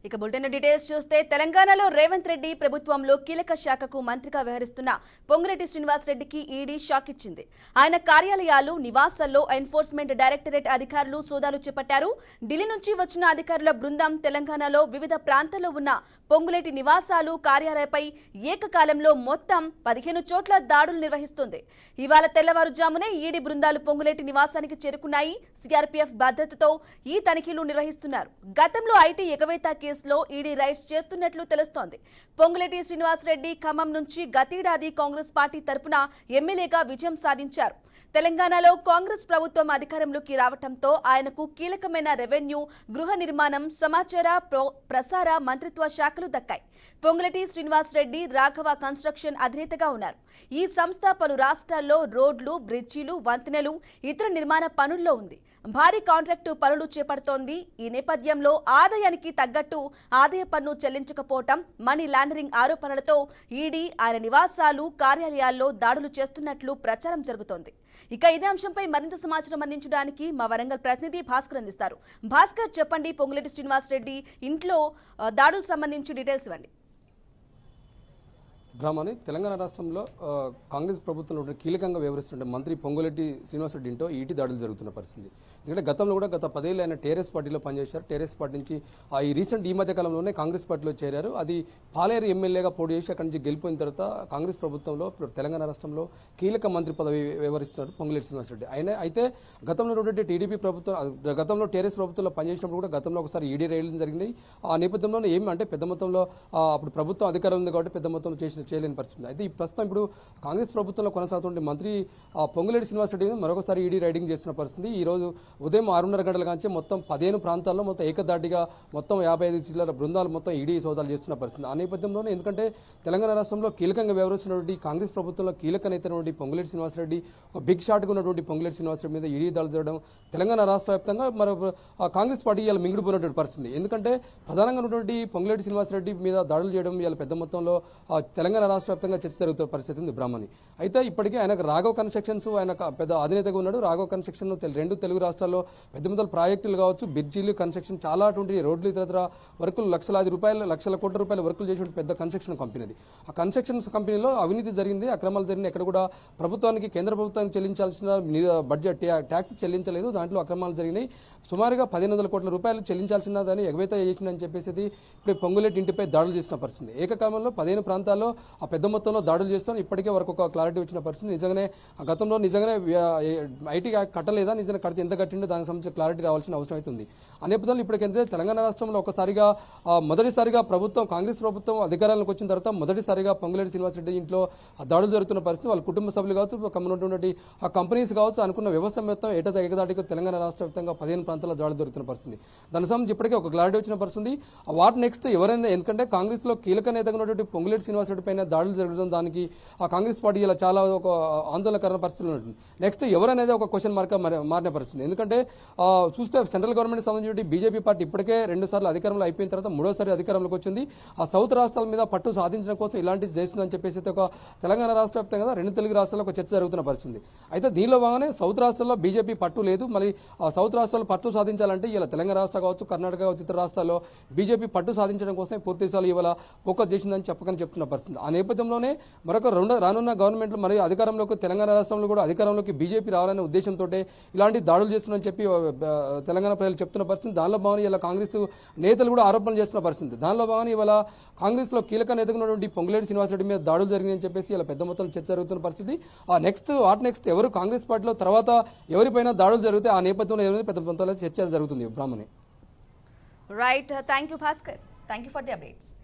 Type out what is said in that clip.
ఇక bulletin details చూస్తే తెలంగాణలో రేవంత్ రెడ్డి ప్రభుత్వంలో కీలక శాఖకు మంత్రిగా వ్యవహరిస్తున్న పొంగులేటి శ్రీనివాస్ రెడ్డికి ఈడీ షాక్ ఇచ్చింది. ఆయన కార్యాలయాలు, నివాసాల్లో ఎన్ఫోర్స్మెంట్ డైరెక్టరేట్ అధికారులు సోదాలు చేపట్టారు. ఢిల్లీ నుంచి వచ్చిన అధికారుల బృందం తెలంగాణలో వివిధ ప్రాంతాల్లో ఉన్న పొంగులేటి నివాసాలు, కార్యాలయాలపై ఏకకాలంలో మొత్తం 15 చోట్ల దాడులు నిర్వహిస్తుంది. ఇవాళ తెల్లవారుజామునే ఈడీ బృందాలు పొంగులేటి నివాసానికి చేరుకున్నాయి. సిఆర్పీఎఫ్ భద్రతతో ఈ తనిఖీలు నిర్వహిస్తున్నారు. గతంలో ఐటీ ఎగవేత కేసులో ఈడీ రైడ్స్ చేస్తున్నట్లు తెలుస్తోంది. పొంగులేటి శ్రీనివాస్ రెడ్డి ఖమ్మం నుంచి గతేడాది కాంగ్రెస్ పార్టీ తరపున ఎమ్మెల్యేగా విజయం సాధించారు. తెలంగాణలో కాంగ్రెస్ ప్రభుత్వం అధికారంలోకి రావడంతో ఆయనకు కీలకమైన రెవెన్యూ, గృహ నిర్మాణం, సమాచార ప్రసార మంత్రిత్వ శాఖలు దక్కాయి. పొంగులేటి శ్రీనివాస్ రెడ్డి రాఘవ కన్స్ట్రక్షన్ అధినేతగా ఉన్నారు. ఈ సంస్థ పలు రాష్ట్రాల్లో రోడ్లు, బ్రిడ్జిలు, వంతెనలు, ఇతర నిర్మాణ పనుల్లో ఉంది. భారీ కాంట్రాక్టు పనులు చేపడుతోంది. ఈ నేపథ్యంలో ఆదాయానికి తగ్గట్టు ఆదాయ పన్ను చెల్లించకపోవటం, మనీ లాండరింగ్ ఆరోపణలతో ఈడీ ఆయన నివాసాలు, కార్యాలయాల్లో దాడులు చేస్తున్నట్లు ప్రచారం జరుగుతోంది. ఇక ఇదే అంశంపై మరింత సమాచారం అందించడానికి మా వరంగల్ ప్రతినిధి భాస్కర్ అందిస్తారు. భాస్కర్, చెప్పండి, పొంగులేటి శ్రీనివాస్ రెడ్డి ఇంట్లో దాడులకు సంబంధించి డీటెయిల్స్ ఇవ్వండి. బ్రాహ్మణి తెలంగాణ రాష్ట్రంలో కాంగ్రెస్ ప్రభుత్వంలో కీలకంగా వ్యవహరిస్తున్న మంత్రి పొంగులేటి శ్రీనివాసరెడ్డి ఇంటో ఈటీ దాడులు జరుగుతున్న పరిస్థితి. ఎందుకంటే గతంలో కూడా గత 10 ఏళ్ళు ఆయన టీఆర్ఎస్ పార్టీలో పనిచేశారు. టీఆర్ఎస్ పార్టీ నుంచి ఈ మధ్య కాలంలోనే కాంగ్రెస్ పార్టీలో చేరారు. అది పాలేరు ఎమ్మెల్యేగా పోటీ చేసి అక్కడి నుంచి గెలిపోయిన తర్వాత కాంగ్రెస్ ప్రభుత్వంలో తెలంగాణ రాష్ట్రంలో కీలక మంత్రి పదవి వ్యవహరిస్తున్నారు పొంగులేటి శ్రీనివాసరెడ్డి. అయితే గతంలో ఉన్నటువంటి టీడీపీ ప్రభుత్వం, గతంలో టీఆర్ఎస్ ప్రభుత్వంలో పనిచేసినప్పుడు కూడా గతంలో ఒకసారి ఈడీ రైళ్లు జరిగినాయి. ఆ నేపథ్యంలోనే ఏమంటే పెద్ద మొత్తంలో అప్పుడు ప్రభుత్వం అధికారం ఉంది కాబట్టి పెద్ద మొత్తంలో చేయలేని పరిస్థితి. అయితే ఈ ప్రస్తుతం ఇప్పుడు కాంగ్రెస్ ప్రభుత్వంలో కొనసాగుతున్న మంత్రి పొంగులేటి శ్రీనివాసరెడ్డి మరొకసారి ఈడీ రైడింగ్ చేస్తున్న పరిస్థితి. ఈ రోజు ఉదయం 6:30 గంటల నుంచి మొత్తం 15 ప్రాంతాల్లో మొత్తం ఏకదాటిగా మొత్తం 55 జిల్లాల బృందాలు మొత్తం ఈడీ సోదాలు చేస్తున్న పరిస్థితి. ఆ నేపథ్యంలోనే ఎందుకంటే తెలంగాణ రాష్ట్రంలో కీలకంగా వ్యవహరిస్తున్నటువంటి కాంగ్రెస్ ప్రభుత్వంలో కీలక నేతైనటువంటి పొంగులేటి శ్రీనివాసరెడ్డి, ఒక బిగ్ షాట్గా ఉన్నటువంటి పొంగులేటి శ్రీనివాసరెడ్డి మీద ఈడీ దాడులు జరగడం తెలంగాణ రాష్ట్ర వ్యాప్తంగా కాంగ్రెస్ పార్టీ ఇవాళ మింగుడుపోయినటువంటి పరిస్థితి. ఎందుకంటే ప్రధానంగా ఉన్నటువంటి పొంగులేటి శ్రీనివాసరెడ్డి మీద దాడులు చేయడం ఇవాళ పెద్ద మొత్తంలో తెలంగాణ రాష్ట్ర వ్యాప్తంగా చర్చ జరుగుతున్న పరిస్థితి ఉంది. బ్రాహ్మణి అయితే ఇప్పటికే ఆయనకు రాఘవ కన్స్ట్రక్షన్స్, ఆయన పెద్ద అధినేతగా ఉన్నాడు. రాఘవ కన్స్ట్రక్షన్ 2 తెలుగు రాష్ట్రాల్లో పెద్ద మొదలు ప్రాజెక్టులు కావచ్చు, బ్రిడ్జీలు, కన్స్ట్రక్షన్ చాలా అటువంటి రోడ్లు, ఇతర వర్కులు లక్షల కోట్ల రూపాయల వర్కులు చేసిన పెద్ద కన్స్ట్రక్షన్ కంపెనీది. ఆ కన్స్ట్రక్షన్స్ కంపెనీలో అవినీతి జరిగింది, అక్రమాలు జరిగింది. ఎక్కడ కూడా ప్రభుత్వానికి, కేంద్ర ప్రభుత్వానికి చెల్లించాల్సిన బడ్జెట్ ట్యాక్స్ చెల్లించలేదు, దాంట్లో అక్రమాలు జరిగినాయి. సుమారుగా 1500 కోట్ల రూపాయలు చెల్లించాల్సిన దాన్ని ఎగవేత చేసిందని చెప్పేసి ఇప్పుడు పొంగులేటి ఇంటిపై దాడులు చేసిన పరిస్థితి. ఏకకాలంలో 15 ప్రాంతాల్లో ఆ పెద్ద మొత్తంలో దాడులు చేస్తాను. ఇప్పటికే వరకు ఒక క్లారిటీ వచ్చిన పరిస్థితి. నిజంగానే గతంలో ఐటీ కట్టలేదా, నిజంగా కడితే ఎంత కట్టిందో దానికి సంబంధించిన క్లారిటీ రావాల్సిన అవసరం అయితే ఉంది. ఆ నేపథ్యంలో ఇప్పటికైతే తెలంగాణ రాష్ట్రంలో మొదటిసారిగా కాంగ్రెస్ ప్రభుత్వం అధికారంలోకి వచ్చిన తర్వాత మొదటిసారిగా పొంగులేటి శ్రీనివాసరెడ్డి ఇంట్లో దాడులు జరుగుతున్న పరిస్థితి. వాళ్ళ కుటుంబ సభ్యులు కావచ్చు, ఉన్నటువంటి ఆ కంపెనీస్ కావచ్చు, అనుకున్న వ్యవస్థ మొత్తం ఏకదాటిగా తెలంగాణ రాష్ట్ర వ్యాప్తంగా 15 ప్రాంతాల్లో దాడులు జరుగుతున్న పరిస్థితి. దానికి సంబంధించి ఇప్పటికే ఒక క్లారిటీ వచ్చిన పరిస్థితి. వాట్ నెక్స్ట్ ఎవరైనా, ఎందుకంటే కాంగ్రెస్ లో కీలక నేతగా ఉన్నటువంటి పొంగులేటి శ్రీనివాసరెడ్డి పైన దాడులు జరగడం, దానికి ఆ కాంగ్రెస్ పార్టీ ఇలా చాలా ఒక ఆందోళనకరమైన పరిస్థితులు ఉంటుంది. నెక్స్ట్ ఎవరనేది ఒక క్వశ్చన్ మార్క్ మారిన పరిస్థితి. ఎందుకంటే చూస్తే సెంట్రల్ గవర్నమెంట్ సంబంధించి బీజేపీ పార్టీ ఇప్పటికే 2 సార్లు అధికారంలో అయిపోయిన తర్వాత 3వ అధికారంలోకి వచ్చింది. ఆ సౌత్ రాష్ట్రాల మీద పట్టు సాధించడం కోసం ఇలాంటివి చేస్తుందని చెప్పేసి ఒక తెలంగాణ రాష్ట్ర వ్యాప్తంగా 2 తెలుగు రాష్ట్రాల్లో ఒక చర్చ జరుగుతున్న పరిస్థితి. అయితే దీనిలో భాగంగానే సౌత్ రాష్ట్రాల్లో బీజేపీ పట్టు లేదు. మళ్ళీ ఆ సౌత్ రాష్ట్రాల్లో పట్టు సాధించాలంటే ఇలా తెలంగాణ రాష్ట్ర కావచ్చు, కర్ణాటక కావచ్చు, ఇతర రాష్ట్రాల్లో బీజేపీ పట్టు సాధించడం కోసం పూర్తిసార్లు ఇవాళ ఫోకస్ చేసిందని చెప్తున్న పరిస్థితి. ఆ నేపథ్యంలోనే రానున్న గవర్నమెంట్లు మరియు అధికారంలోకి తెలంగాణ రాష్ట్రంలో కూడా అధికారంలోకి బీజేపీ రావాలనే ఉద్దేశంతో ఇలాంటి దాడులు చేస్తున్నారని చెప్పి తెలంగాణ ప్రజలు చెప్తున్న పరిస్థితి. దానిలో భాగంగా ఇలా కాంగ్రెస్ నేతలు కూడా ఆరోపణలు చేస్తున్న పరిస్థితి. దానిలో భాగంగా ఇవాళ కాంగ్రెస్ లో కీలక నేతగా ఉన్నటువంటి పొంగులేటి శ్రీనివాసరెడ్డి మీద దాడులు జరిగాయని చెప్పేసి ఇలా పెద్ద మొత్తంలో చర్చ జరుగుతున్న పరిస్థితి. ఆ నెక్స్ట్ ఎవరు కాంగ్రెస్ పార్టీలో తర్వాత ఎవరిపైన దాడులు జరిగితే ఆ నేపథ్యంలో ఎవరైనా పెద్ద మొత్తంలో చర్చ జరుగుతుంది. Brahmani right, thank you Bhaskar, thank you for the updates.